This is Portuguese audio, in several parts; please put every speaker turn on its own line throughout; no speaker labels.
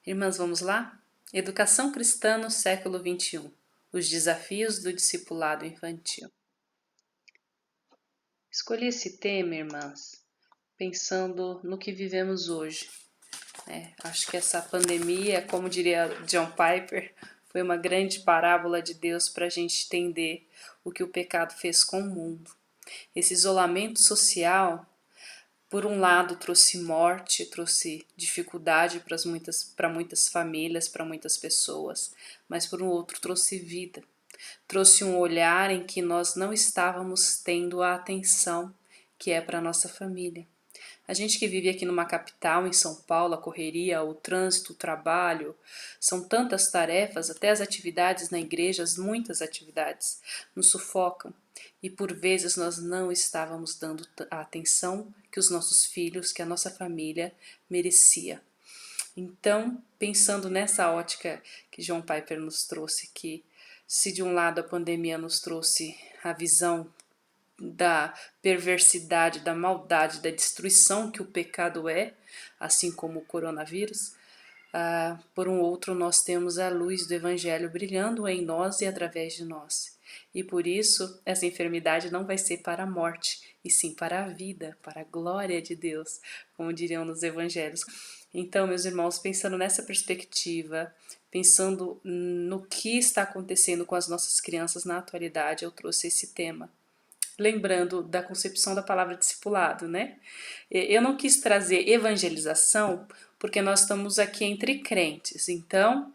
Irmãs, vamos lá? Educação cristã no século XXI. Os desafios do discipulado infantil. Escolhi esse tema, irmãs, pensando no que vivemos hoje. Acho que essa pandemia, como diria John Piper, foi uma grande parábola de Deus para a gente entender o que o pecado fez com o mundo. Esse isolamento social, por um lado, trouxe morte, trouxe dificuldade para muitas famílias, para muitas pessoas, mas por um outro, trouxe vida. Trouxe um olhar em que nós não estávamos tendo a atenção que é para a nossa família. A gente que vive aqui numa capital, em São Paulo, a correria, o trânsito, o trabalho, são tantas tarefas, até as atividades na igreja, muitas atividades, nos sufocam. E por vezes nós não estávamos dando a atenção que os nossos filhos, que a nossa família merecia. Então, pensando nessa ótica que John Piper nos trouxe, que se de um lado a pandemia nos trouxe a visão da perversidade, da maldade, da destruição que o pecado é, assim como o coronavírus, por um outro nós temos a luz do Evangelho brilhando em nós e através de nós. E por isso essa enfermidade não vai ser para a morte, e sim para a vida, para a glória de Deus, como diriam nos Evangelhos. Então, meus irmãos, pensando nessa perspectiva, pensando no que está acontecendo com as nossas crianças na atualidade, eu trouxe esse tema. Lembrando da concepção da palavra discipulado, né? Eu não quis trazer evangelização porque nós estamos aqui entre crentes, então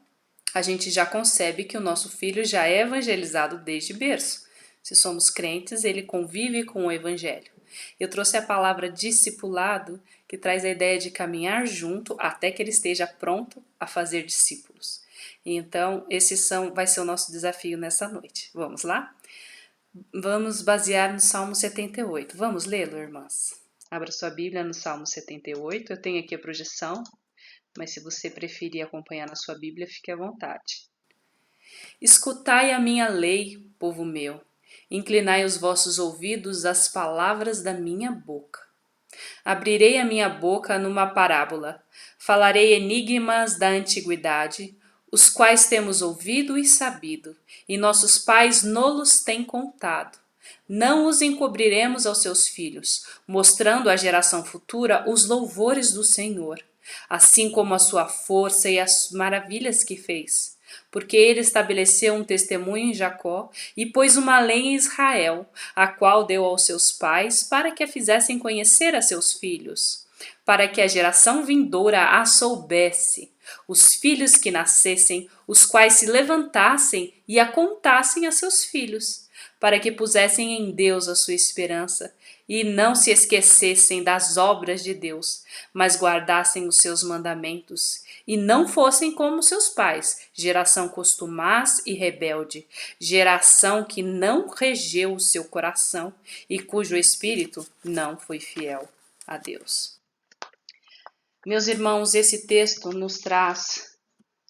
a gente já concebe que o nosso filho já é evangelizado desde berço. Se somos crentes, ele convive com o evangelho. Eu trouxe a palavra discipulado, que traz a ideia de caminhar junto até que ele esteja pronto a fazer discípulos. Então, vai ser o nosso desafio nessa noite. Vamos lá? Vamos basear no Salmo 78. Vamos lê-lo, irmãs? Abra sua Bíblia no Salmo 78. Eu tenho aqui a projeção, mas se você preferir acompanhar na sua Bíblia, fique à vontade. Escutai a minha lei, povo meu. Inclinai os vossos ouvidos às palavras da minha boca. Abrirei a minha boca numa parábola. Falarei enigmas da antiguidade, os quais temos ouvido e sabido, e nossos pais nolos têm contado. Não os encobriremos aos seus filhos, mostrando à geração futura os louvores do Senhor, assim como a sua força e as maravilhas que fez. Porque ele estabeleceu um testemunho em Jacó e pôs uma lei em Israel, a qual deu aos seus pais para que a fizessem conhecer a seus filhos, para que a geração vindoura a soubesse, os filhos que nascessem, os quais se levantassem e a contassem a seus filhos, para que pusessem em Deus a sua esperança e não se esquecessem das obras de Deus, mas guardassem os seus mandamentos e não fossem como seus pais, geração costumaz e rebelde, geração que não regeu o seu coração e cujo espírito não foi fiel a Deus. Meus irmãos, esse texto nos traz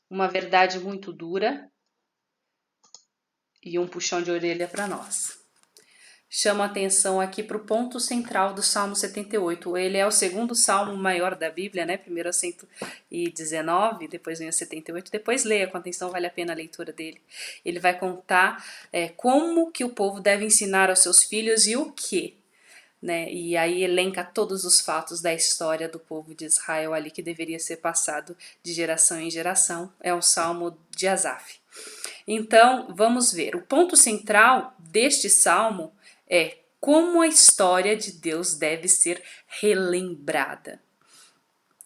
uma verdade muito dura e um puxão de orelha para nós. Chamo a atenção aqui para o ponto central do Salmo 78. Ele é o segundo salmo maior da Bíblia, né? Primeiro é 119, depois vem o 78. Depois leia com atenção, vale a pena a leitura dele. Ele vai contar como que o povo deve ensinar aos seus filhos e o que. Né? E aí elenca todos os fatos da história do povo de Israel ali que deveria ser passado de geração em geração. É um salmo de Asaf. Então, vamos ver. O ponto central deste salmo é como a história de Deus deve ser relembrada.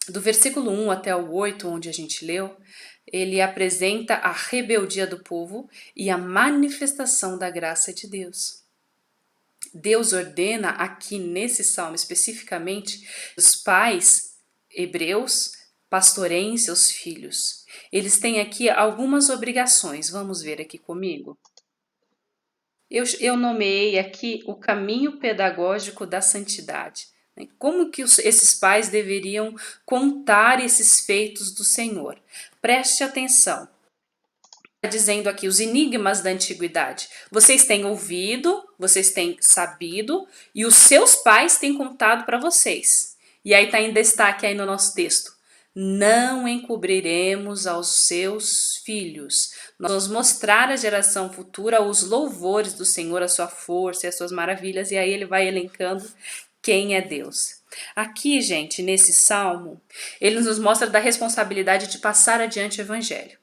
Do versículo 1 até o 8, onde a gente leu, ele apresenta a rebeldia do povo e a manifestação da graça de Deus. Deus ordena aqui nesse salmo especificamente os pais hebreus pastoreiem seus filhos. Eles têm aqui algumas obrigações, vamos ver aqui comigo. Eu nomeei aqui o caminho pedagógico da santidade. Como que esses pais deveriam contar esses feitos do Senhor? Preste atenção. Dizendo aqui os enigmas da antiguidade. Vocês têm ouvido, vocês têm sabido e os seus pais têm contado para vocês. E aí está em destaque aí no nosso texto. não encobriremos aos seus filhos. Nós vamos mostrar à geração futura os louvores do Senhor, a sua força e as suas maravilhas, e aí ele vai elencando quem é Deus. Aqui, gente, nesse salmo, ele nos mostra da responsabilidade de passar adiante o evangelho.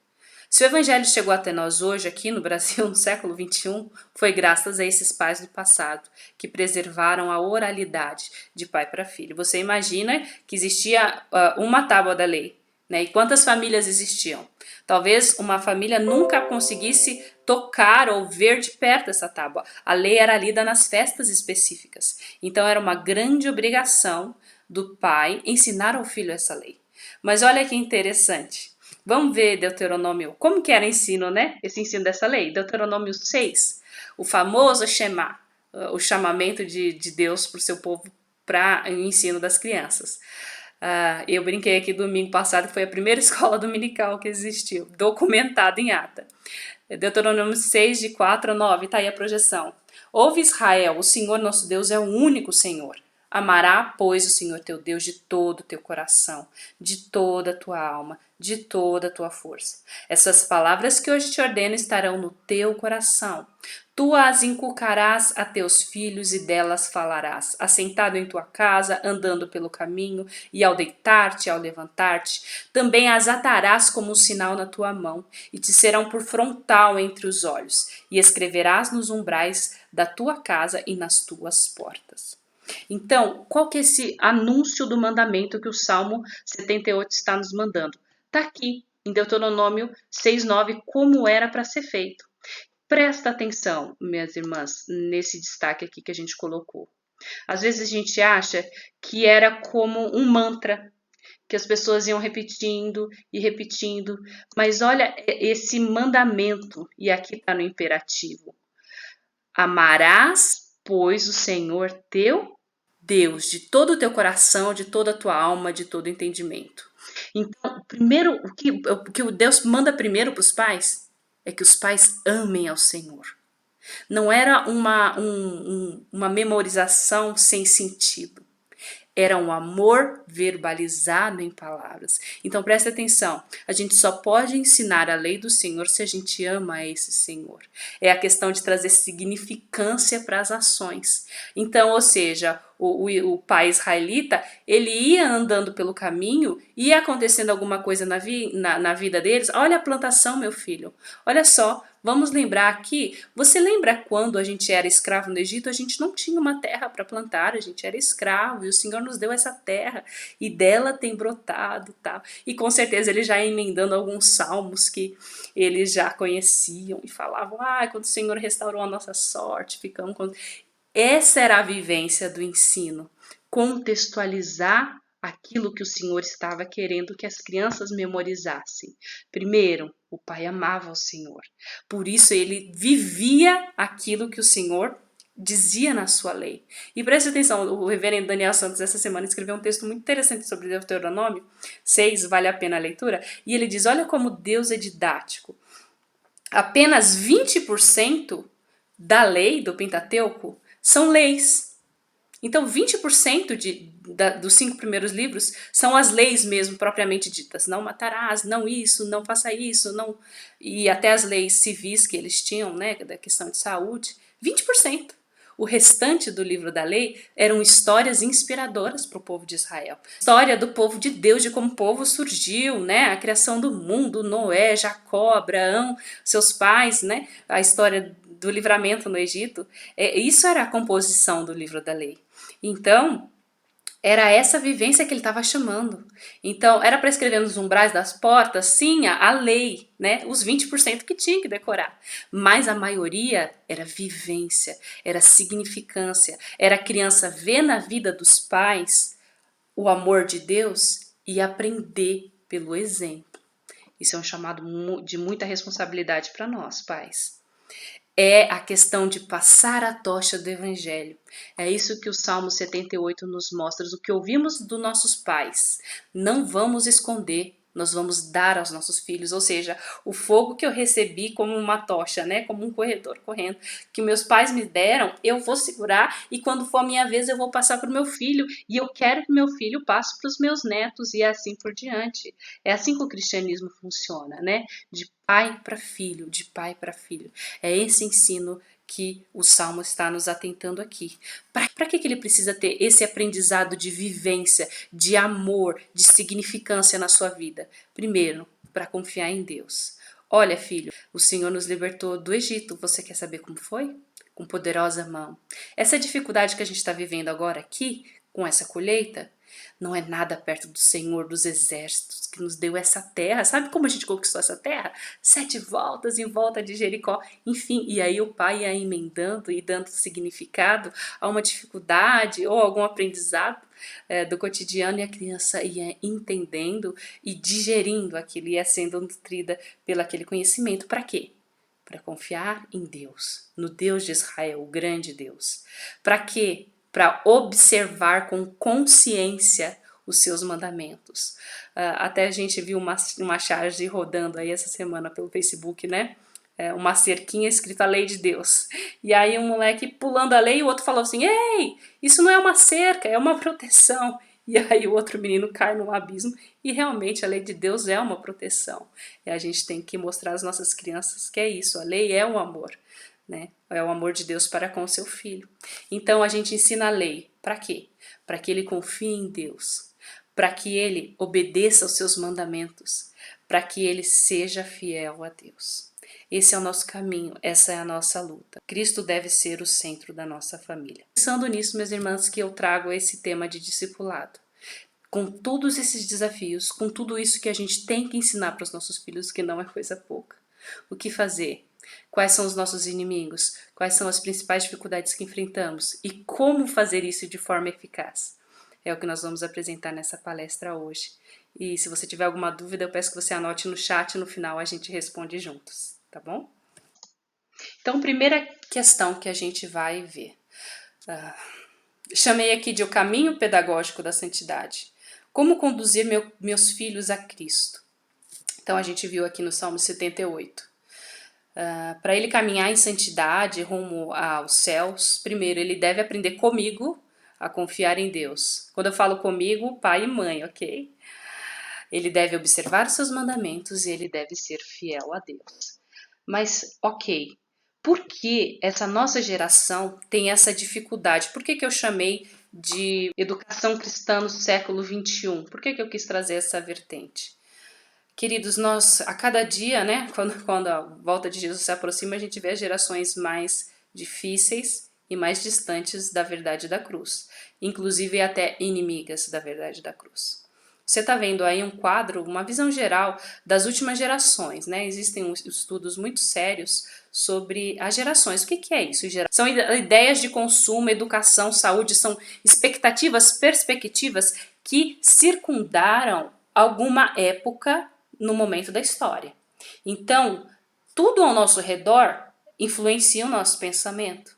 Se o evangelho chegou até nós hoje, aqui no Brasil, no século XXI, foi graças a esses pais do passado, que preservaram a oralidade de pai para filho. Você imagina que existia uma tábua da lei, né? E quantas famílias existiam? Talvez uma família nunca conseguisse tocar ou ver de perto essa tábua. A lei era lida nas festas específicas. Então era uma grande obrigação do pai ensinar ao filho essa lei. Mas olha que interessante. Vamos ver Deuteronômio, como que era o ensino, né? Esse ensino dessa lei. Deuteronômio 6, o famoso Shema, o chamamento de Deus para o seu povo para o ensino das crianças. Eu brinquei aqui domingo passado que foi a primeira escola dominical que existiu, documentada em ata. Deuteronômio 6, de 4 a 9, está aí a projeção. Ouve Israel, o Senhor nosso Deus é o único Senhor. Amará, pois, o Senhor teu Deus de todo o teu coração, de toda a tua alma, de toda a tua força. Essas palavras que hoje te ordeno estarão no teu coração. Tu as inculcarás a teus filhos e delas falarás, assentado em tua casa, andando pelo caminho, e ao deitar-te, ao levantar-te. Também as atarás como um sinal na tua mão, e te serão por frontal entre os olhos, e escreverás nos umbrais da tua casa e nas tuas portas. Então, qual que é esse anúncio do mandamento que o Salmo 78 está nos mandando? Está aqui, em Deuteronômio 6,9, como era para ser feito. Presta atenção, minhas irmãs, nesse destaque aqui que a gente colocou. Às vezes a gente acha que era como um mantra, que as pessoas iam repetindo e repetindo, mas olha esse mandamento, e aqui está no imperativo. Amarás, pois, o Senhor teu Deus, de todo o teu coração, de toda a tua alma, de todo o entendimento. Então, primeiro, o que Deus manda primeiro para os pais é que os pais amem ao Senhor. Não era uma memorização sem sentido. Era um amor verbalizado em palavras. Então presta atenção, a gente só pode ensinar a lei do Senhor se a gente ama esse Senhor. É a questão de trazer significância para as ações. Então, ou seja, o pai israelita, ele ia andando pelo caminho, ia acontecendo alguma coisa na vida deles. Olha a plantação, meu filho, olha só. Vamos lembrar aqui, você lembra quando a gente era escravo no Egito? A gente não tinha uma terra para plantar, a gente era escravo e o Senhor nos deu essa terra e dela tem brotado, tal. E com certeza ele já ia emendando alguns salmos que eles já conheciam e falavam, quando o Senhor restaurou a nossa sorte, ficamos com... Essa era a vivência do ensino, contextualizar aquilo que o Senhor estava querendo que as crianças memorizassem. Primeiro, o pai amava o Senhor. Por isso ele vivia aquilo que o Senhor dizia na sua lei. E preste atenção, o reverendo Daniel Santos essa semana escreveu um texto muito interessante sobre Deuteronômio 6, vale a pena a leitura, e ele diz, olha como Deus é didático. Apenas 20% da lei do Pentateuco são leis. Então 20% dos 5 primeiros livros são as leis mesmo propriamente ditas. Não matarás, não isso, não faça isso, não... E até as leis civis que eles tinham, né, da questão de saúde, 20%. O restante do livro da lei eram histórias inspiradoras para o povo de Israel. História do povo de Deus, de como o povo surgiu, né? A criação do mundo, Noé, Jacó, Abraão, seus pais, né? A história do livramento no Egito. Isso era a composição do livro da lei. Então, era essa vivência que ele estava chamando. Então, era para escrever nos umbrais das portas, sim, a lei, né? Os 20% que tinha que decorar. Mas a maioria era vivência, era significância. Era a criança ver na vida dos pais o amor de Deus e aprender pelo exemplo. Isso é um chamado de muita responsabilidade para nós, pais. É a questão de passar a tocha do Evangelho. É isso que o Salmo 78 nos mostra, o que ouvimos dos nossos pais. Não vamos esconder nós vamos dar aos nossos filhos, ou seja, o fogo que eu recebi como uma tocha, né, como um corredor correndo, que meus pais me deram, eu vou segurar e quando for a minha vez eu vou passar para o meu filho e eu quero que meu filho passe para os meus netos e assim por diante. É assim que o cristianismo funciona, né? De pai para filho, de pai para filho. É esse ensino que o Salmo está nos atentando aqui. Para que ele precisa ter esse aprendizado de vivência, de amor, de significância na sua vida? Primeiro, para confiar em Deus. Olha, filho, o Senhor nos libertou do Egito. Você quer saber como foi? Com poderosa mão. Essa dificuldade que a gente está vivendo agora aqui, com essa colheita, não é nada perto do Senhor dos exércitos que nos deu essa terra. Sabe como a gente conquistou essa terra? 7 voltas em volta de Jericó. Enfim, e aí o pai ia emendando e dando significado a uma dificuldade ou algum aprendizado do cotidiano, e a criança ia entendendo e digerindo aquilo, ia sendo nutrida pelo aquele conhecimento. Para quê? Para confiar em Deus, no Deus de Israel, o grande Deus. Para quê? Para observar com consciência os seus mandamentos. Até a gente viu uma charge rodando aí essa semana pelo Facebook, né? Uma cerquinha escrita a lei de Deus. E aí um moleque pulando a lei e o outro falou assim: ei, isso não é uma cerca, é uma proteção. E aí o outro menino cai num abismo e realmente a lei de Deus é uma proteção. E a gente tem que mostrar às nossas crianças que é isso, a lei é um amor, né? É o amor de Deus para com o seu filho. Então a gente ensina a lei, para quê? Para que ele confie em Deus, para que ele obedeça aos seus mandamentos, para que ele seja fiel a Deus. Esse é o nosso caminho, essa é a nossa luta. Cristo deve ser o centro da nossa família. Pensando nisso, minhas irmãs, que eu trago esse tema de discipulado. Com todos esses desafios, com tudo isso que a gente tem que ensinar para os nossos filhos, que não é coisa pouca. O que fazer? Quais são os nossos inimigos? Quais são as principais dificuldades que enfrentamos? E como fazer isso de forma eficaz? É o que nós vamos apresentar nessa palestra hoje. E se você tiver alguma dúvida, eu peço que você anote no chat, no final a gente responde juntos, tá bom? Então, primeira questão que a gente vai ver. Chamei aqui de o caminho pedagógico da santidade. Como conduzir meus filhos a Cristo? Então, a gente viu aqui no Salmo 78. Para ele caminhar em santidade rumo aos céus, primeiro ele deve aprender comigo a confiar em Deus. Quando eu falo comigo, pai e mãe, ok? Ele deve observar os seus mandamentos e ele deve ser fiel a Deus. Mas, ok, por que essa nossa geração tem essa dificuldade? Por que eu chamei de educação cristã no século XXI? Por que eu quis trazer essa vertente? Queridos, nós a cada dia, né, quando a volta de Jesus se aproxima, a gente vê as gerações mais difíceis e mais distantes da verdade da cruz, inclusive até inimigas da verdade da cruz. Você está vendo aí um quadro, uma visão geral das últimas gerações, né? Existem estudos muito sérios sobre as gerações. O que é isso? São ideias de consumo, educação, saúde, são expectativas, perspectivas que circundaram alguma época no momento da história. Então, tudo ao nosso redor influencia o nosso pensamento.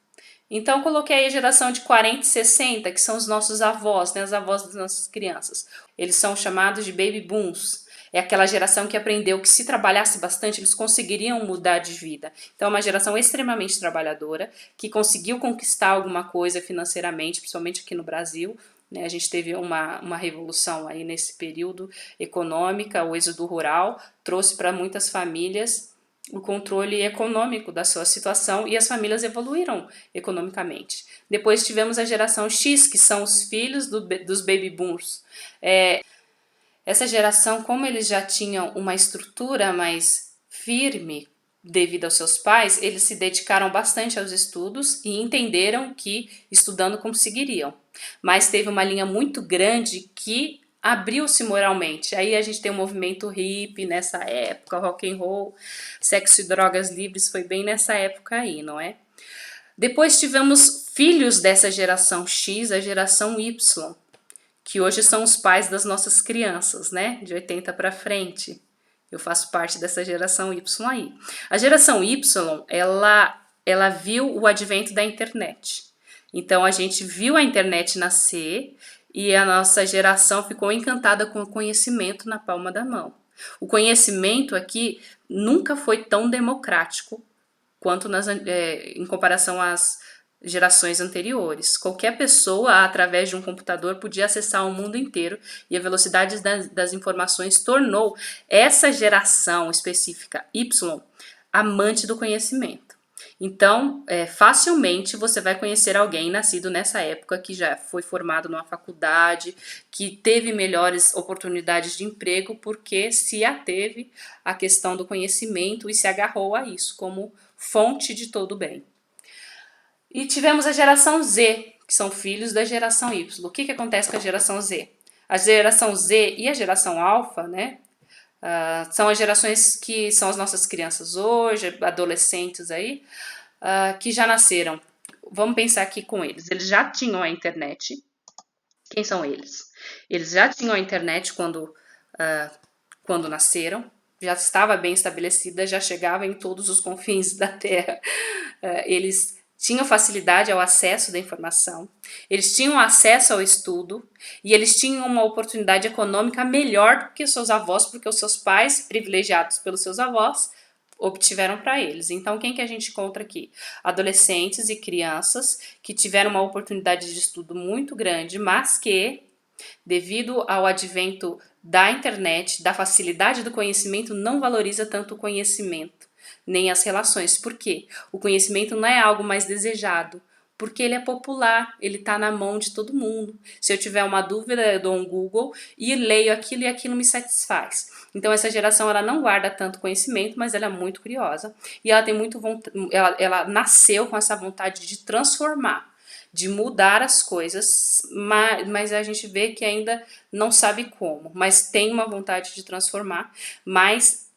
Então, coloquei aí a geração de 40 e 60, que são os nossos avós, né, as avós das nossas crianças. Eles são chamados de baby booms. É aquela geração que aprendeu que se trabalhasse bastante, eles conseguiriam mudar de vida. Então, é uma geração extremamente trabalhadora, que conseguiu conquistar alguma coisa financeiramente, principalmente aqui no Brasil. A gente teve uma revolução aí nesse período econômica, o êxodo rural trouxe para muitas famílias o controle econômico da sua situação e as famílias evoluíram economicamente. Depois tivemos a geração X, que são os filhos dos baby boomers. Essa geração, como eles já tinham uma estrutura mais firme devido aos seus pais, eles se dedicaram bastante aos estudos e entenderam que estudando conseguiriam. Mas teve uma linha muito grande que abriu-se moralmente. Aí a gente tem o movimento hippie nessa época, rock and roll, sexo e drogas livres, foi bem nessa época aí, não é? Depois tivemos filhos dessa geração X, a geração Y, que hoje são os pais das nossas crianças, né? De 80 para frente. Eu faço parte dessa geração Y aí. A geração Y, ela viu o advento da internet. Então, a gente viu a internet nascer e a nossa geração ficou encantada com o conhecimento na palma da mão. O conhecimento aqui nunca foi tão democrático quanto em comparação às gerações anteriores. Qualquer pessoa, através de um computador, podia acessar o mundo inteiro e a velocidade das informações tornou essa geração específica Y amante do conhecimento. Então, facilmente você vai conhecer alguém nascido nessa época que já foi formado numa faculdade, que teve melhores oportunidades de emprego porque se ateve à questão do conhecimento e se agarrou a isso como fonte de todo o bem. E tivemos a geração Z, que são filhos da geração Y. O que acontece com a geração Z? A geração Z e a geração Alpha, né? São as gerações que são as nossas crianças hoje, adolescentes aí, que já nasceram. Vamos pensar aqui com eles. Eles já tinham a internet. Quem são eles? Eles já tinham a internet quando nasceram. Já estava bem estabelecida, já chegava em todos os confins da Terra. Eles tinham facilidade ao acesso da informação, eles tinham acesso ao estudo e eles tinham uma oportunidade econômica melhor do que os seus avós, porque os seus pais, privilegiados pelos seus avós, obtiveram para eles. Então, quem que a gente encontra aqui? Adolescentes e crianças que tiveram uma oportunidade de estudo muito grande, mas que, devido ao advento da internet, da facilidade do conhecimento, não valoriza tanto o conhecimento nem as relações. Por quê? O conhecimento não é algo mais desejado, porque ele é popular, ele está na mão de todo mundo. Se eu tiver uma dúvida, eu dou um Google e leio aquilo e aquilo me satisfaz. Então essa geração ela não guarda tanto conhecimento, mas ela é muito curiosa e ela tem muito ela nasceu com essa vontade de transformar, de mudar as coisas, mas a gente vê que ainda não sabe como, mas tem uma vontade de transformar, mas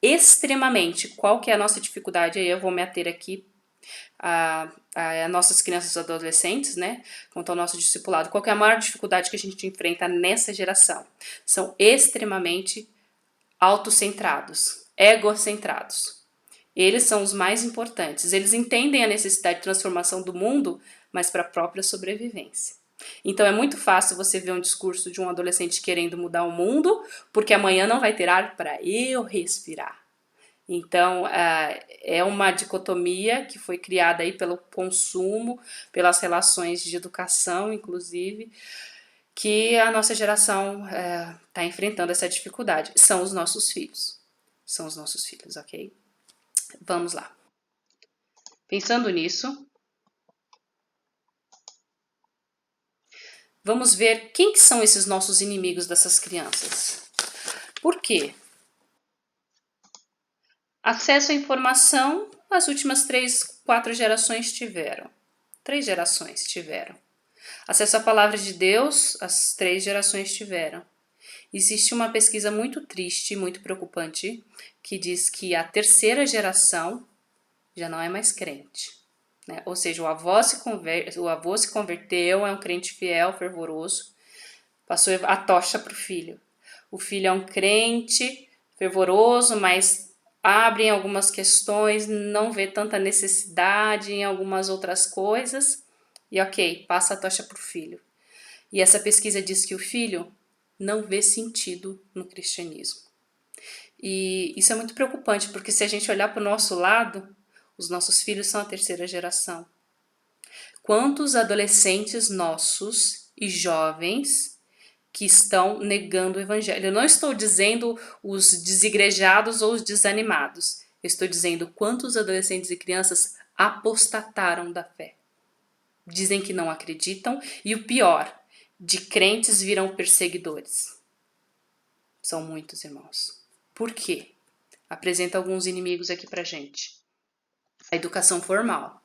extremamente. Qual que é a nossa dificuldade? Aí eu vou me ater aqui a nossas crianças e adolescentes, né? Quanto ao nosso discipulado. Qual que é a maior dificuldade que a gente enfrenta nessa geração? São extremamente autocentrados, egocentrados. Eles são os mais importantes. Eles entendem a necessidade de transformação do mundo, mas para a própria sobrevivência. Então é muito fácil você ver um discurso de um adolescente querendo mudar o mundo, porque amanhã não vai ter ar para eu respirar. Então é uma dicotomia que foi criada aí pelo consumo, pelas relações de educação, inclusive, que a nossa geração está enfrentando essa dificuldade. São os nossos filhos. São os nossos filhos, ok? Vamos lá. Pensando nisso, vamos ver quem que são esses nossos inimigos dessas crianças. Por quê? Acesso à informação, as últimas 3, 4 gerações tiveram. 3 gerações tiveram. Acesso à palavra de Deus, as 3 gerações tiveram. Existe uma pesquisa muito triste, muito preocupante, que diz que a 3ª geração já não é mais crente. Né? Ou seja, o avô se converteu, é um crente fiel, fervoroso, passou a tocha para o filho. O filho é um crente fervoroso, mas abre em algumas questões, não vê tanta necessidade em algumas outras coisas, e ok, passa a tocha para o filho. E essa pesquisa diz que o filho não vê sentido no cristianismo. E isso é muito preocupante, porque se a gente olhar para o nosso lado, os nossos filhos são a 3ª geração. Quantos adolescentes nossos e jovens que estão negando o evangelho? Eu não estou dizendo os desigrejados ou os desanimados. Eu estou dizendo quantos adolescentes e crianças apostataram da fé. Dizem que não acreditam e o pior, de crentes viram perseguidores. São muitos, irmãos. Por quê? Apresenta alguns inimigos aqui pra gente. A educação formal.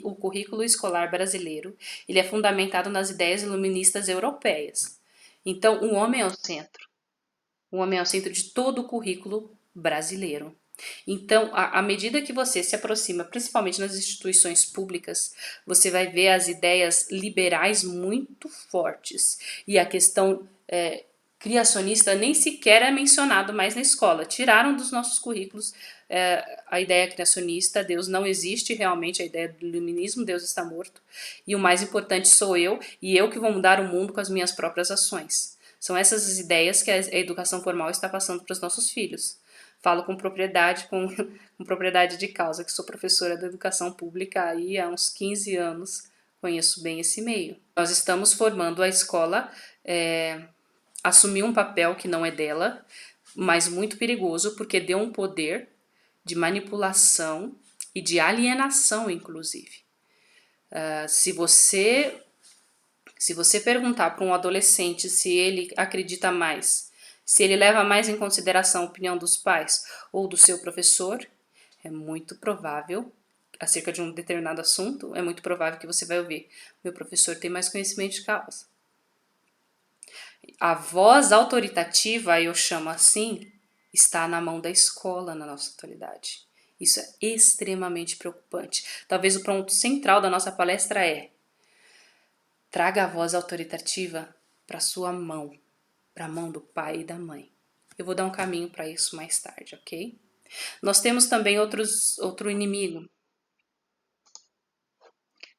O currículo escolar brasileiro, ele é fundamentado nas ideias iluministas europeias. Então, o homem é o centro. O homem é o centro de todo o currículo brasileiro. Então, à medida que você se aproxima, principalmente nas instituições públicas, você vai ver as ideias liberais muito fortes. E a questão criacionista nem sequer é mencionado mais na escola. Tiraram dos nossos currículos a ideia criacionista. Deus não existe realmente, a ideia do iluminismo, Deus está morto. E o mais importante sou eu, e eu que vou mudar o mundo com as minhas próprias ações. São essas as ideias que a educação formal está passando para os nossos filhos. Falo com propriedade, com propriedade de causa, que sou professora da educação pública aí há uns 15 anos, conheço bem esse meio. Nós estamos formando a escola assumir um papel que não é dela, mas muito perigoso, porque deu um poder de manipulação e de alienação, inclusive. Se você perguntar para um adolescente se ele acredita mais, se ele leva mais em consideração a opinião dos pais ou do seu professor, é muito provável, acerca de um determinado assunto, é muito provável que você vai ouvir: meu professor tem mais conhecimento de causa. A voz autoritativa, eu chamo assim, está na mão da escola na nossa atualidade. Isso é extremamente preocupante. Talvez o ponto central da nossa palestra é: traga a voz autoritativa para sua mão, para a mão do pai e da mãe. Eu vou dar um caminho para isso mais tarde, ok? Nós temos também outro inimigo: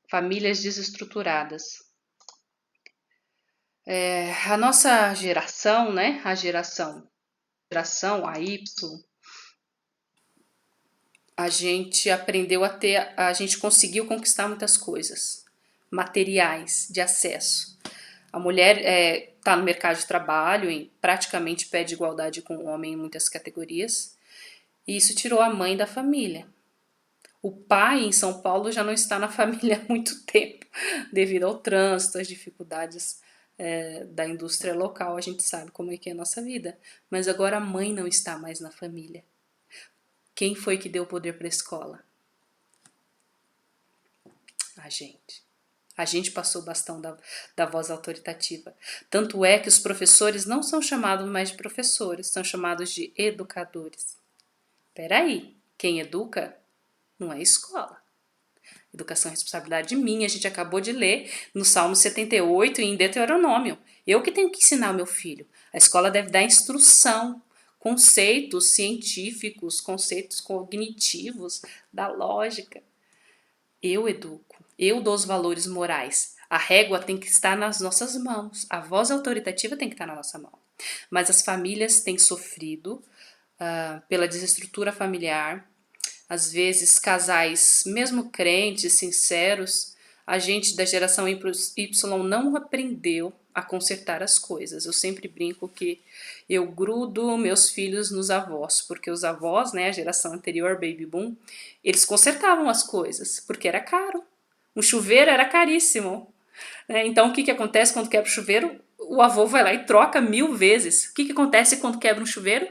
famílias desestruturadas. A nossa geração, né? A geração A Y, a gente aprendeu a gente conseguiu conquistar muitas coisas materiais de acesso. A mulher está no mercado de trabalho em praticamente pé de igualdade com o homem em muitas categorias, e isso tirou a mãe da família. O pai em São Paulo já não está na família há muito tempo, devido ao trânsito, às dificuldades da indústria local. A gente sabe como é que é a nossa vida, mas agora a mãe não está mais na família. Quem foi que deu o poder para a escola? A gente. A gente passou o bastão da voz autoritativa. Tanto é que os professores não são chamados mais de professores, são chamados de educadores. Peraí, quem educa não é escola. Educação é responsabilidade minha, a gente acabou de ler no Salmo 78 e em Deuteronômio. Eu que tenho que ensinar o meu filho. A escola deve dar instrução, conceitos científicos, conceitos cognitivos, da lógica. Eu educo, eu dou os valores morais. A régua tem que estar nas nossas mãos, a voz autoritativa tem que estar na nossa mão. Mas as famílias têm sofrido pela desestrutura familiar. Às vezes, casais, mesmo crentes, sinceros, a gente da geração Y não aprendeu a consertar as coisas. Eu sempre brinco que eu grudo meus filhos nos avós, porque os avós, né, a geração anterior, baby boom, eles consertavam as coisas, porque era caro. Um chuveiro era caríssimo. Então, o que acontece quando quebra o chuveiro? O avô vai lá e troca 1000 vezes. O que acontece quando quebra um chuveiro?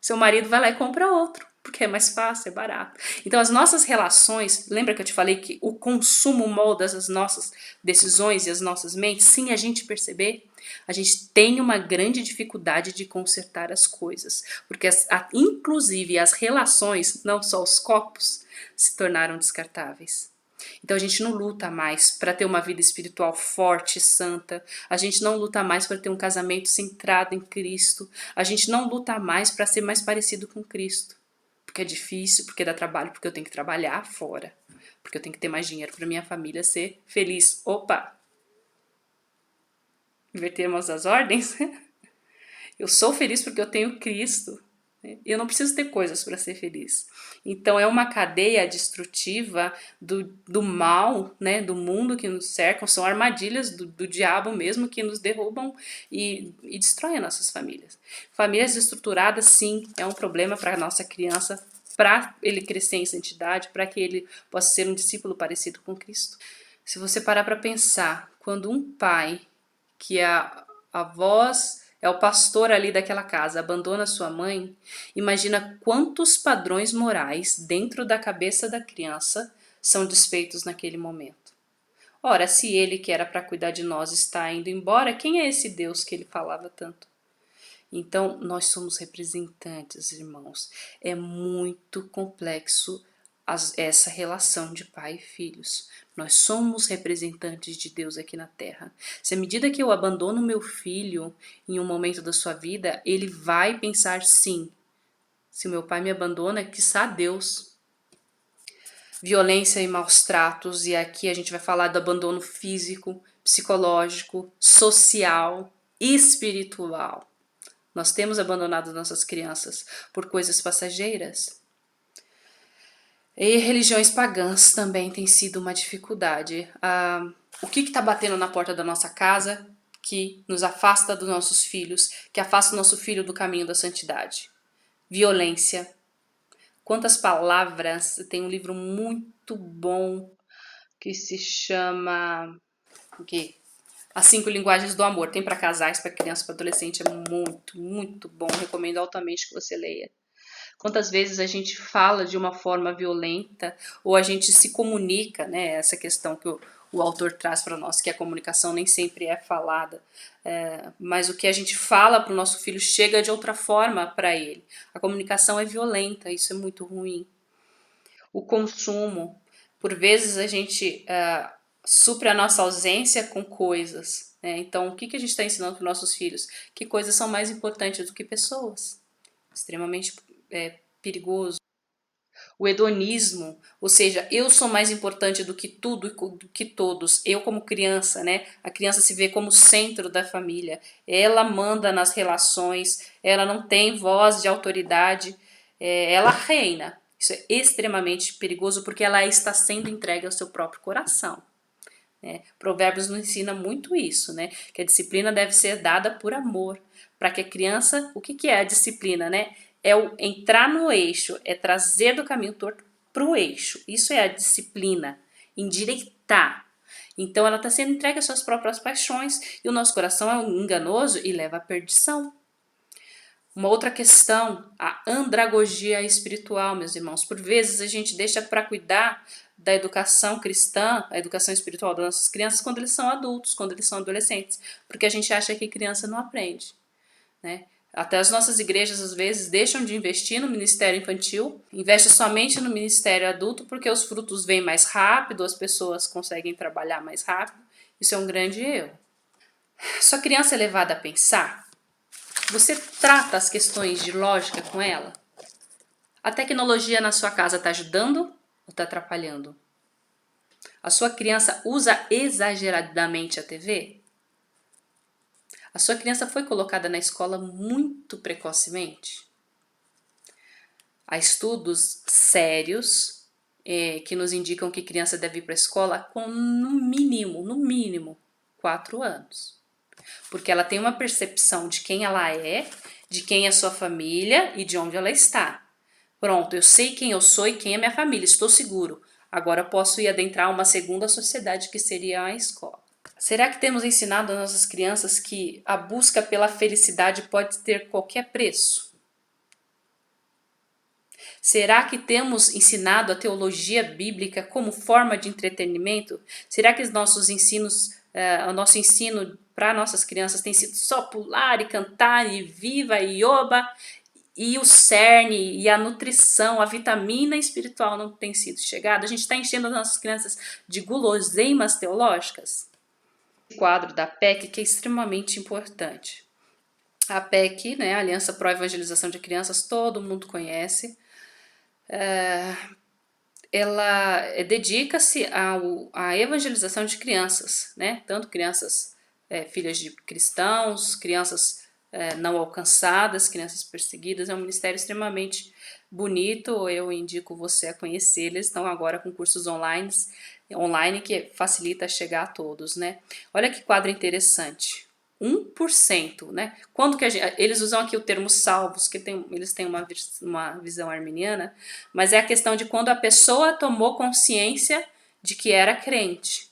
Seu marido vai lá e compra outro, porque é mais fácil, é barato. Então, as nossas relações, lembra que eu te falei que o consumo molda as nossas decisões e as nossas mentes? Sim, a gente perceber, a gente tem uma grande dificuldade de consertar as coisas, porque inclusive as relações, não só os copos, se tornaram descartáveis. Então a gente não luta mais para ter uma vida espiritual forte, santa. A gente não luta mais para ter um casamento centrado em Cristo. A gente não luta mais para ser mais parecido com Cristo. Porque é difícil, porque dá trabalho, porque eu tenho que trabalhar fora. Porque eu tenho que ter mais dinheiro para minha família ser feliz. Opa! Invertemos as ordens? Eu sou feliz porque eu tenho Cristo. Eu não preciso ter coisas para ser feliz. Então é uma cadeia destrutiva do mal, né, do mundo que nos cercam, são armadilhas do diabo mesmo que nos derrubam e destroem as nossas famílias. Famílias estruturadas, sim, é um problema para a nossa criança, para ele crescer em santidade, para que ele possa ser um discípulo parecido com Cristo. Se você parar para pensar, quando um pai, que é a voz, é o pastor ali daquela casa, abandona sua mãe, imagina quantos padrões morais dentro da cabeça da criança são desfeitos naquele momento. Ora, se ele que era para cuidar de nós está indo embora, quem é esse Deus que ele falava tanto? Então, nós somos representantes, irmãos. É muito complexo essa relação de pai e filhos. Nós somos representantes de Deus aqui na Terra. Se à medida que eu abandono meu filho em um momento da sua vida, ele vai pensar sim. Se meu pai me abandona, quiçá Deus. Violência e maus tratos, e aqui a gente vai falar do abandono físico, psicológico, social, espiritual. Nós temos abandonado nossas crianças por coisas passageiras. E religiões pagãs também tem sido uma dificuldade. O que está batendo na porta da nossa casa que nos afasta dos nossos filhos, que afasta o nosso filho do caminho da santidade? Violência. Quantas palavras? Tem um livro muito bom que se chama o quê? As 5 Linguagens do Amor. Tem para casais, para criança, para adolescente. É muito, muito bom. Recomendo altamente que você leia. Quantas vezes a gente fala de uma forma violenta ou a gente se comunica, né? Essa questão que o autor traz para nós, que a comunicação nem sempre é falada, mas o que a gente fala para o nosso filho chega de outra forma para ele. A comunicação é violenta, isso é muito ruim. O consumo, por vezes a gente supre a nossa ausência com coisas, né? Então, o que a gente está ensinando para os nossos filhos? Que coisas são mais importantes do que pessoas? Extremamente perigoso. O hedonismo, ou seja, eu sou mais importante do que tudo, do que todos. Eu como criança, né? A criança se vê como centro da família. Ela manda nas relações, ela não tem voz de autoridade, ela reina. Isso é extremamente perigoso porque ela está sendo entregue ao seu próprio coração. Provérbios nos ensina muito isso, né? Que a disciplina deve ser dada por amor, para que a criança, o que é a disciplina, né? É o entrar no eixo, é trazer do caminho torto para o eixo. Isso é a disciplina, endireitar. Então ela está sendo entregue às suas próprias paixões e o nosso coração é enganoso e leva à perdição. Uma outra questão, a andragogia espiritual, meus irmãos. Por vezes a gente deixa para cuidar da educação cristã, a educação espiritual das nossas crianças quando eles são adultos, quando eles são adolescentes, porque a gente acha que criança não aprende, né? Até as nossas igrejas às vezes deixam de investir no ministério infantil, investe somente no ministério adulto porque os frutos vêm mais rápido, as pessoas conseguem trabalhar mais rápido. Isso é um grande erro. Sua criança é levada a pensar? Você trata as questões de lógica com ela? A tecnologia na sua casa está ajudando ou está atrapalhando? A sua criança usa exageradamente a TV? A sua criança foi colocada na escola muito precocemente? Há estudos sérios que nos indicam que criança deve ir para a escola com no mínimo 4 anos. Porque ela tem uma percepção de quem ela é, de quem é sua família e de onde ela está. Pronto, eu sei quem eu sou e quem é minha família, estou seguro. Agora posso ir adentrar uma segunda sociedade que seria a escola. Será que temos ensinado às nossas crianças que a busca pela felicidade pode ter qualquer preço? Será que temos ensinado a teologia bíblica como forma de entretenimento? Será que os nossos ensinos, o nosso ensino para nossas crianças tem sido só pular e cantar e viva e oba? E o cerne e a nutrição, a vitamina espiritual não tem sido chegada? A gente está enchendo as nossas crianças de guloseimas teológicas? O quadro da PEC que é extremamente importante. A PEC, né, a Aliança Pro Evangelização de Crianças, todo mundo conhece. Ela dedica-se à evangelização de crianças, né? Tanto crianças filhas de cristãos, crianças não alcançadas, crianças perseguidas. É um ministério extremamente bonito, eu indico você a conhecer. Eles estão agora com cursos online que facilita chegar a todos, né? Olha que quadro interessante. 1%, né? Quando que eles usam aqui o termo salvos, que eles têm uma visão arminiana, mas é a questão de quando a pessoa tomou consciência de que era crente,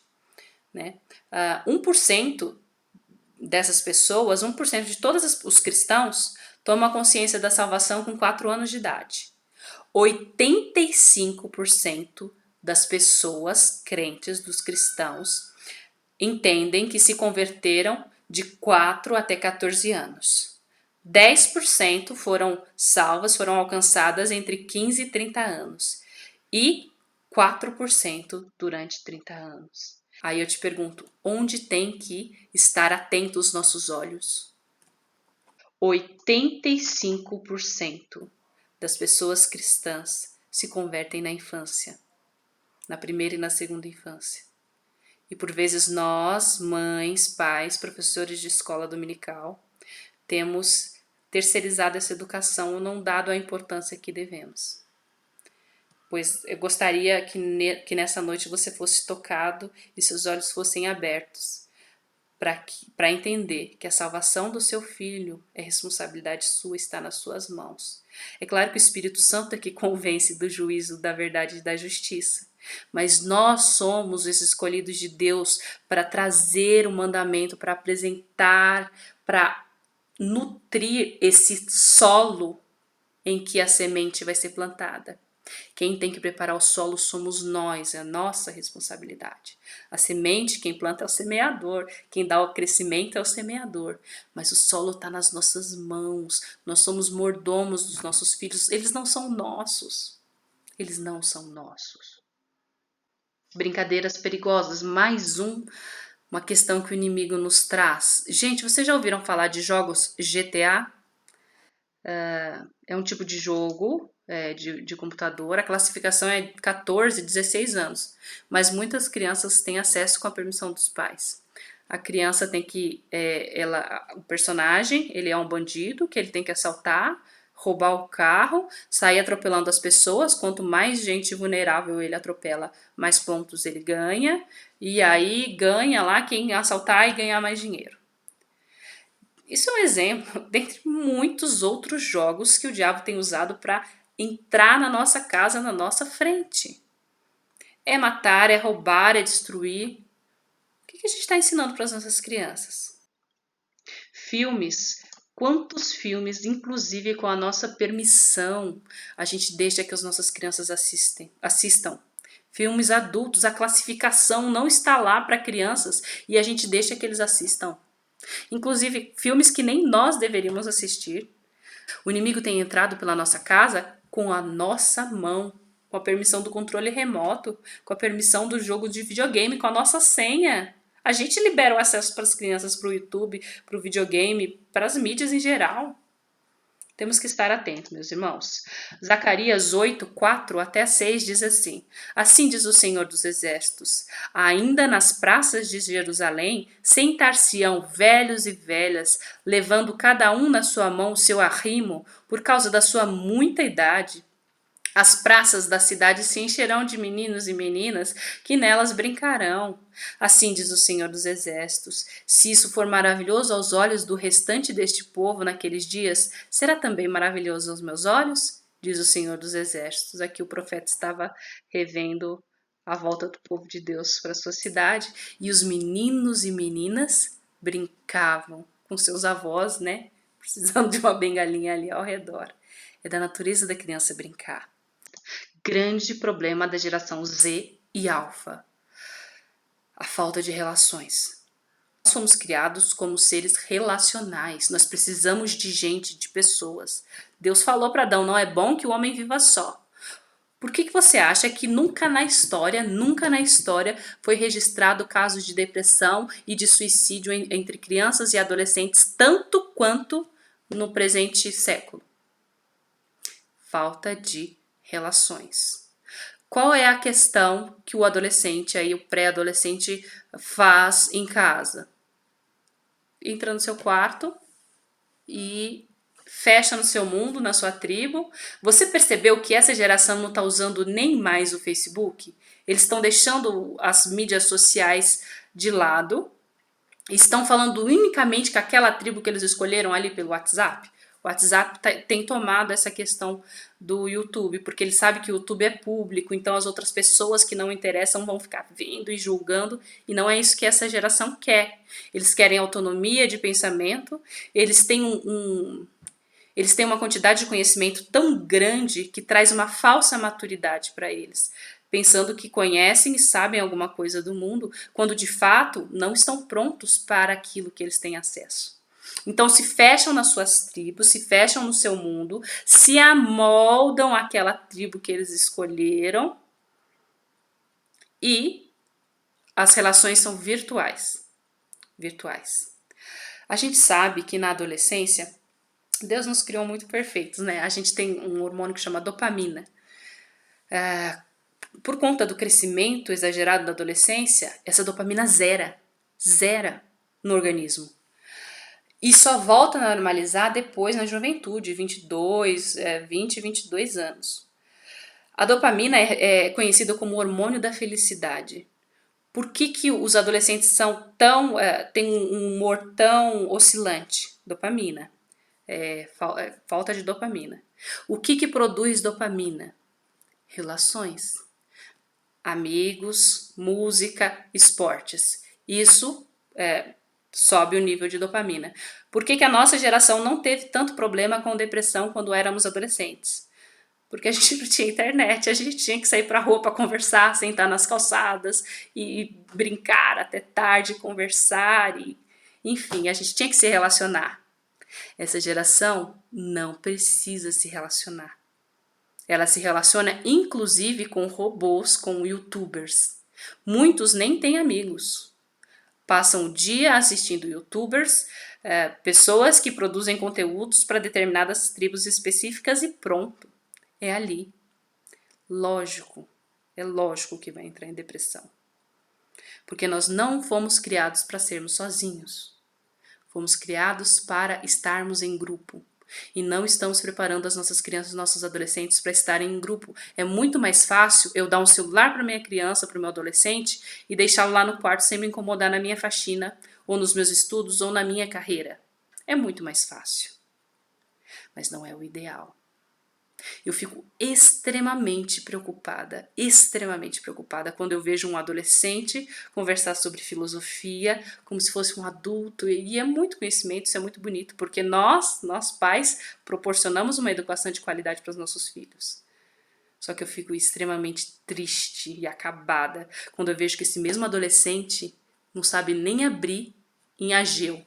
né? 1% dessas pessoas, 1% de todos os cristãos, toma consciência da salvação com 4 anos de idade. 85% das pessoas crentes, dos cristãos, entendem que se converteram de 4 até 14 anos. 10% foram salvas, foram alcançadas entre 15 e 30 anos. E 4% durante 30 anos. Aí eu te pergunto, onde tem que estar atento os nossos olhos? 85% das pessoas cristãs se convertem na infância, na primeira e na segunda infância. E por vezes nós, mães, pais, professores de escola dominical, temos terceirizado essa educação ou não dado a importância que devemos. Pois eu gostaria que nessa noite você fosse tocado e seus olhos fossem abertos para entender que a salvação do seu filho é responsabilidade sua, está nas suas mãos. É claro que o Espírito Santo é que convence do juízo, da verdade e da justiça. Mas nós somos os escolhidos de Deus para trazer o mandamento, para apresentar, para nutrir esse solo em que a semente vai ser plantada. Quem tem que preparar o solo somos nós, é a nossa responsabilidade. A semente, quem planta é o semeador, quem dá o crescimento é o semeador. Mas o solo está nas nossas mãos, nós somos mordomos dos nossos filhos, eles não são nossos. Eles não são nossos. Brincadeiras perigosas, mais uma questão que o inimigo nos traz. Gente, vocês já ouviram falar de jogos GTA? É um tipo de jogo de computador, a classificação é 14, 16 anos, mas muitas crianças têm acesso com a permissão dos pais. A criança tem que, o personagem, ele é um bandido que ele tem que assaltar, roubar o carro, sair atropelando as pessoas. Quanto mais gente vulnerável ele atropela, mais pontos ele ganha, e aí ganha lá quem assaltar e ganhar mais dinheiro. Isso é um exemplo dentre muitos outros jogos que o diabo tem usado para entrar na nossa casa, na nossa frente. É matar, é roubar, é destruir. O que a gente está ensinando para as nossas crianças? Filmes. Quantos filmes, inclusive com a nossa permissão, a gente deixa que as nossas crianças assistam? Filmes adultos, a classificação não está lá para crianças e a gente deixa que eles assistam. Inclusive, filmes que nem nós deveríamos assistir. O inimigo tem entrado pela nossa casa com a nossa mão, com a permissão do controle remoto, com a permissão do jogo de videogame, com a nossa senha. A gente libera o acesso para as crianças, para o YouTube, para o videogame, para as mídias em geral. Temos que estar atentos, meus irmãos. Zacarias 8, 4 até 6 diz assim: Assim diz o Senhor dos Exércitos: ainda nas praças de Jerusalém sentar-se-ão velhos e velhas, levando cada um na sua mão o seu arrimo, por causa da sua muita idade. As praças da cidade se encherão de meninos e meninas que nelas brincarão. Assim diz o Senhor dos Exércitos: se isso for maravilhoso aos olhos do restante deste povo naqueles dias, será também maravilhoso aos meus olhos? Diz o Senhor dos Exércitos. Aqui o profeta estava revendo a volta do povo de Deus para sua cidade, e os meninos e meninas brincavam com seus avós, né? Precisando de uma bengalinha ali ao redor. É da natureza da criança brincar. Grande problema da geração Z e Alpha: a falta de relações. Nós fomos criados como seres relacionais, nós precisamos de gente, de pessoas. Deus falou para Adão: não é bom que o homem viva só. Por que você acha que nunca na história foi registrado casos de depressão e de suicídio entre crianças e adolescentes tanto quanto no presente século? Falta de relações. Qual é a questão que o adolescente, aí o pré-adolescente, faz em casa? Entra no seu quarto e fecha no seu mundo, na sua tribo. Você percebeu que essa geração não está usando nem mais o Facebook? Eles estão deixando as mídias sociais de lado. Estão falando unicamente com aquela tribo que eles escolheram ali pelo WhatsApp. O WhatsApp tem tomado essa questão do YouTube, porque ele sabe que o YouTube é público, então as outras pessoas que não interessam vão ficar vendo e julgando, e não é isso que essa geração quer. Eles querem autonomia de pensamento, eles têm eles têm uma quantidade de conhecimento tão grande que traz uma falsa maturidade para eles, pensando que conhecem e sabem alguma coisa do mundo, quando de fato não estão prontos para aquilo que eles têm acesso. Então se fecham nas suas tribos, se fecham no seu mundo, se amoldam àquela tribo que eles escolheram, e as relações são virtuais. A gente sabe que na adolescência Deus nos criou muito perfeitos, né? A gente tem um hormônio que chama dopamina. por conta do crescimento exagerado da adolescência, essa dopamina zera no organismo. E só volta a normalizar depois na juventude, 20, 22 anos. A dopamina é conhecida como hormônio da felicidade. Por que os adolescentes têm um humor tão oscilante? Dopamina. Falta de dopamina. O que produz dopamina? Relações. Amigos, música, esportes. Isso sobe o nível de dopamina. Por que a nossa geração não teve tanto problema com depressão quando éramos adolescentes? Porque a gente não tinha internet, a gente tinha que sair pra rua para conversar, sentar nas calçadas e brincar até tarde, conversar, enfim, a gente tinha que se relacionar. Essa geração não precisa se relacionar. Ela se relaciona inclusive com robôs, com youtubers. Muitos nem têm amigos. Passam o dia assistindo youtubers, pessoas que produzem conteúdos para determinadas tribos específicas e pronto. É ali. É lógico que vai entrar em depressão. Porque nós não fomos criados para sermos sozinhos. Fomos criados para estarmos em grupo. E não estamos preparando as nossas crianças, nossos adolescentes para estarem em grupo. É muito mais fácil eu dar um celular para minha criança, para o meu adolescente e deixá-lo lá no quarto sem me incomodar na minha faxina, ou nos meus estudos, ou na minha carreira. É muito mais fácil. Mas não é o ideal. Eu fico extremamente preocupada quando eu vejo um adolescente conversar sobre filosofia como se fosse um adulto, e é muito conhecimento, isso é muito bonito, porque nós pais, proporcionamos uma educação de qualidade para os nossos filhos. Só que eu fico extremamente triste e acabada quando eu vejo que esse mesmo adolescente não sabe nem abrir em Ageu.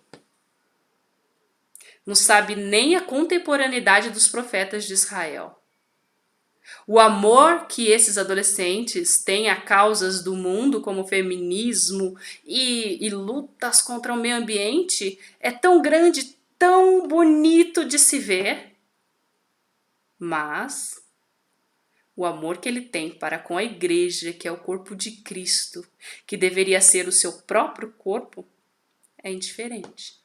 Não sabe nem a contemporaneidade dos profetas de Israel. O amor que esses adolescentes têm a causas do mundo, como feminismo e lutas contra o meio ambiente, é tão grande, tão bonito de se ver. Mas o amor que ele tem para com a igreja, que é o corpo de Cristo, que deveria ser o seu próprio corpo, é indiferente.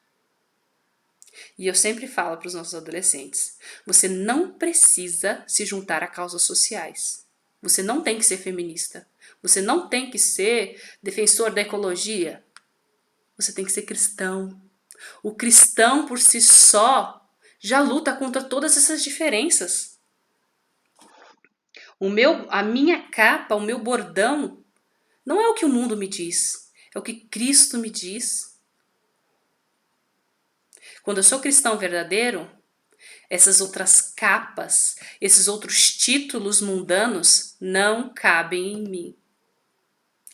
E eu sempre falo para os nossos adolescentes, você não precisa se juntar a causas sociais. Você não tem que ser feminista. Você não tem que ser defensor da ecologia. Você tem que ser cristão. O cristão por si só já luta contra todas essas diferenças. A minha capa, o meu bordão, não é o que o mundo me diz, é o que Cristo me diz. Quando eu sou cristão verdadeiro, essas outras capas, esses outros títulos mundanos não cabem em mim.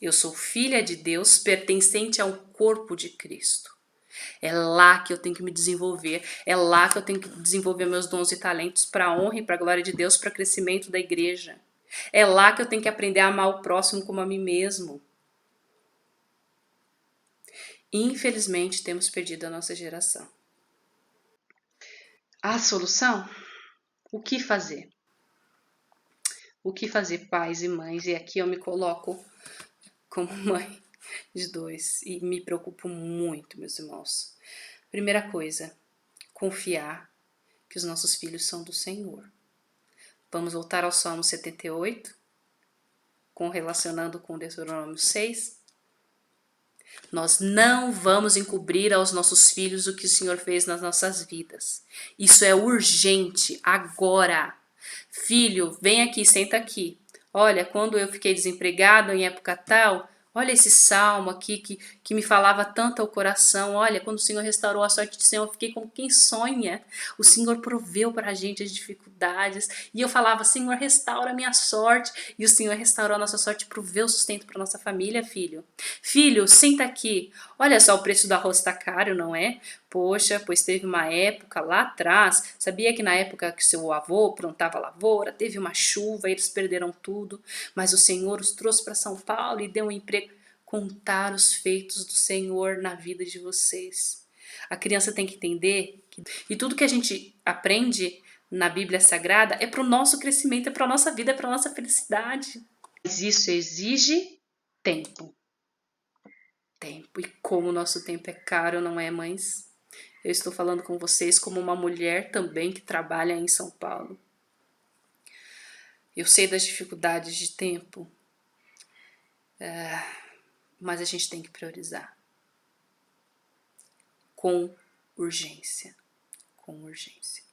Eu sou filha de Deus, pertencente ao corpo de Cristo. É lá que eu tenho que me desenvolver, é lá que eu tenho que desenvolver meus dons e talentos para a honra e para a glória de Deus, para o crescimento da igreja. É lá que eu tenho que aprender a amar o próximo como a mim mesmo. Infelizmente, temos perdido a nossa geração. A solução? O que fazer? O que fazer, pais e mães? E aqui eu me coloco como mãe de dois e me preocupo muito, meus irmãos. Primeira coisa, confiar que os nossos filhos são do Senhor. Vamos voltar ao Salmo 78, relacionando com Deuteronômio 6. Nós não vamos encobrir aos nossos filhos o que o Senhor fez nas nossas vidas. Isso é urgente, agora. Filho, vem aqui, senta aqui. Olha, quando eu fiquei desempregado em época tal, olha esse salmo aqui que me falava tanto ao coração. Olha, quando o Senhor restaurou a sorte do Senhor, eu fiquei como quem sonha. O Senhor proveu para a gente as dificuldades. E eu falava, Senhor, restaura a minha sorte. E o Senhor restaurou a nossa sorte, proveu sustento para nossa família, filho. Filho, senta aqui. Olha só, o preço do arroz está caro, não é? Poxa, pois teve uma época lá atrás, sabia que na época que seu avô plantava lavoura, teve uma chuva, eles perderam tudo, mas o Senhor os trouxe para São Paulo e deu um emprego. Contar os feitos do Senhor na vida de vocês. A criança tem que entender e tudo que a gente aprende na Bíblia Sagrada é para o nosso crescimento, é para a nossa vida, é para a nossa felicidade. Mas isso exige tempo. Tempo. E como o nosso tempo é caro, não é, mães? Eu estou falando com vocês como uma mulher também que trabalha em São Paulo. Eu sei das dificuldades de tempo, mas a gente tem que priorizar. Com urgência. Com urgência.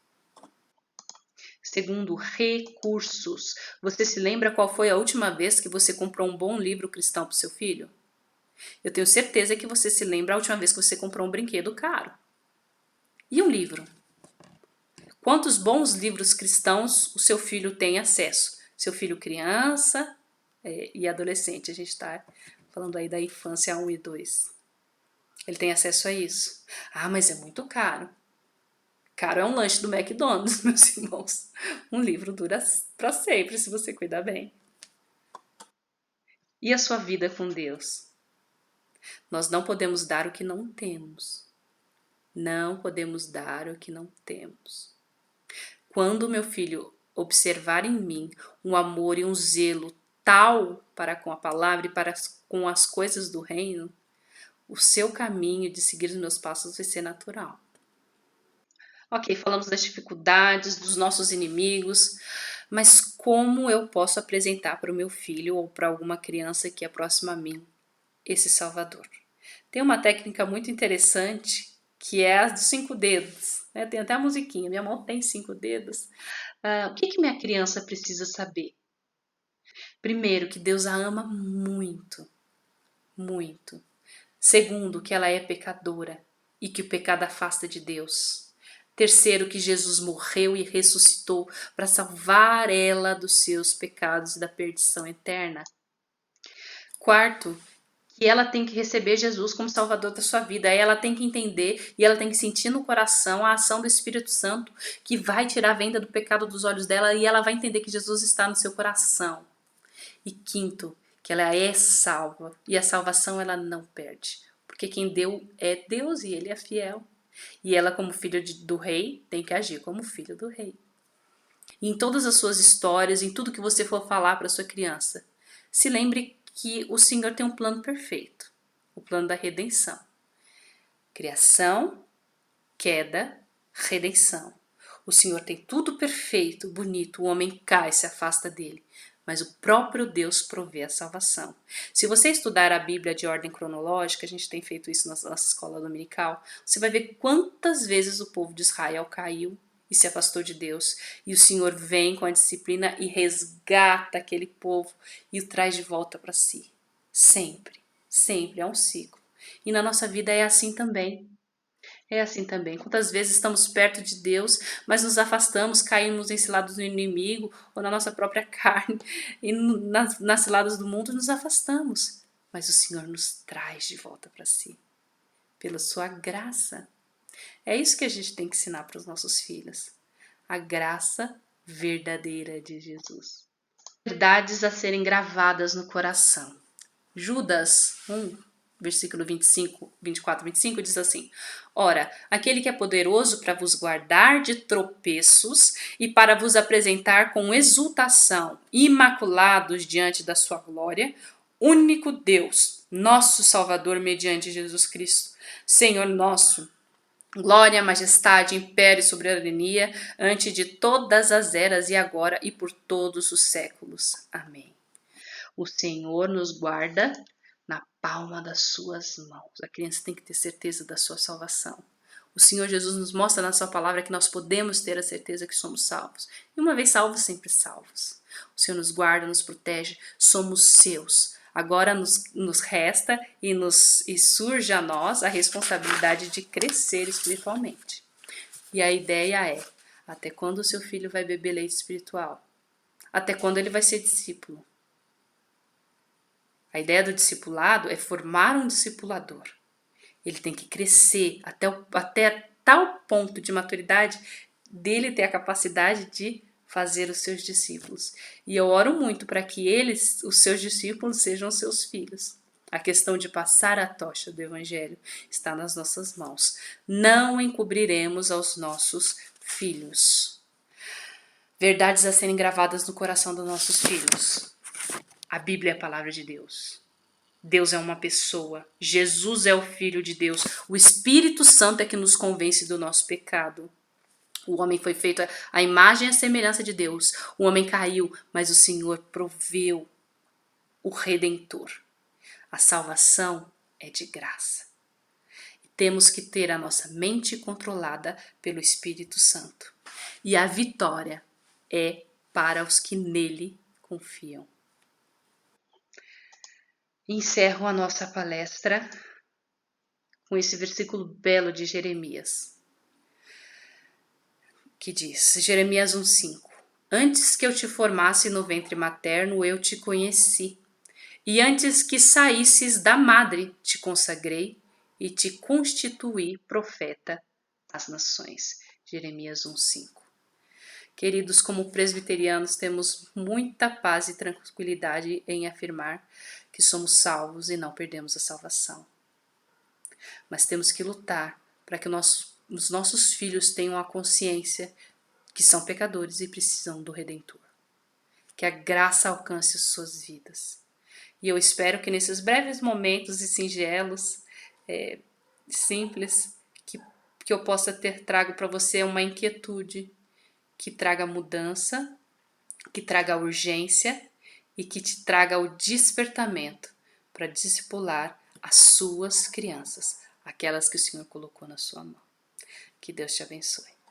Segundo, recursos. Você se lembra qual foi a última vez que você comprou um bom livro cristão para o seu filho? Eu tenho certeza que você se lembra a última vez que você comprou um brinquedo caro. E um livro? Quantos bons livros cristãos o seu filho tem acesso? Seu filho criança e adolescente. A gente está falando aí da infância 1 e 2. Ele tem acesso a isso. Ah, mas é muito caro. Caro é um lanche do McDonald's, meus irmãos. Um livro dura para sempre se você cuidar bem. E a sua vida com Deus? Nós não podemos dar o que não temos. Não podemos dar o que não temos. Quando meu filho observar em mim um amor e um zelo tal para com a palavra e para com as coisas do reino, o seu caminho de seguir os meus passos vai ser natural. Ok, falamos das dificuldades, dos nossos inimigos, mas como eu posso apresentar para o meu filho ou para alguma criança que é próxima a mim esse Salvador? Tem uma técnica muito interessante que é a dos 5 dedos, né? Tem até a musiquinha, minha mão tem 5 dedos. O que minha criança precisa saber? Primeiro, que Deus a ama muito, muito. Segundo, que ela é pecadora e que o pecado afasta de Deus. Terceiro, que Jesus morreu e ressuscitou para salvar ela dos seus pecados e da perdição eterna. Quarto, que ela tem que receber Jesus como Salvador da sua vida. Aí ela tem que entender e ela tem que sentir no coração a ação do Espírito Santo que vai tirar a venda do pecado dos olhos dela e ela vai entender que Jesus está no seu coração. E quinto, que ela é salva e a salvação ela não perde. Porque quem deu é Deus e ele é fiel. E ela, como filha do rei, tem que agir como filho do rei. E em todas as suas histórias, em tudo que você for falar para sua criança, se lembre que o Senhor tem um plano perfeito. O plano da redenção. Criação, queda, redenção. O Senhor tem tudo perfeito, bonito, o homem cai, se afasta dele. Mas o próprio Deus provê a salvação. Se você estudar a Bíblia de ordem cronológica, a gente tem feito isso na nossa escola dominical, você vai ver quantas vezes o povo de Israel caiu e se afastou de Deus. E o Senhor vem com a disciplina e resgata aquele povo e o traz de volta para si. Sempre, sempre, é um ciclo. E na nossa vida é assim também. É assim também. Quantas vezes estamos perto de Deus, mas nos afastamos, caímos em ciladas do inimigo ou na nossa própria carne e nas ciladas do mundo nos afastamos. Mas o Senhor nos traz de volta para si, pela sua graça. É isso que a gente tem que ensinar para os nossos filhos. A graça verdadeira de Jesus. Verdades a serem gravadas no coração. Judas 1, versículo 25, 24, 25 diz assim: Ora, aquele que é poderoso para vos guardar de tropeços e para vos apresentar com exultação, imaculados diante da sua glória, único Deus, nosso Salvador mediante Jesus Cristo, Senhor nosso, glória, majestade, império e soberania ante de todas as eras e agora e por todos os séculos. Amém. O Senhor nos guarda na palma das suas mãos. A criança tem que ter certeza da sua salvação. O Senhor Jesus nos mostra na sua palavra que nós podemos ter a certeza que somos salvos. E uma vez salvos, sempre salvos. O Senhor nos guarda, nos protege, somos seus. Agora nos resta e surge a nós a responsabilidade de crescer espiritualmente. E a ideia é, até quando o seu filho vai beber leite espiritual? Até quando ele vai ser discípulo? A ideia do discipulado é formar um discipulador. Ele tem que crescer até tal ponto de maturidade dele ter a capacidade de fazer os seus discípulos. E eu oro muito para que eles, os seus discípulos, sejam seus filhos. A questão de passar a tocha do Evangelho está nas nossas mãos. Não encobriremos aos nossos filhos. Verdades a serem gravadas no coração dos nossos filhos. A Bíblia é a palavra de Deus. Deus é uma pessoa. Jesus é o Filho de Deus. O Espírito Santo é que nos convence do nosso pecado. O homem foi feito à imagem e à semelhança de Deus. O homem caiu, mas o Senhor proveu o Redentor. A salvação é de graça. Temos que ter a nossa mente controlada pelo Espírito Santo. E a vitória é para os que nele confiam. Encerro a nossa palestra com esse versículo belo de Jeremias, que diz, Jeremias 1,5: Antes que eu te formasse no ventre materno, eu te conheci, e antes que saísses da madre, te consagrei e te constituí profeta às nações. Jeremias 1,5. Queridos, como presbiterianos, temos muita paz e tranquilidade em afirmar que somos salvos e não perdemos a salvação. Mas temos que lutar para que os nossos filhos tenham a consciência que são pecadores e precisam do Redentor. Que a graça alcance suas vidas. E eu espero que nesses breves momentos e singelos, simples, que eu possa ter trago para você uma inquietude que traga mudança, que traga urgência e que te traga o despertamento para discipular as suas crianças, aquelas que o Senhor colocou na sua mão. Que Deus te abençoe.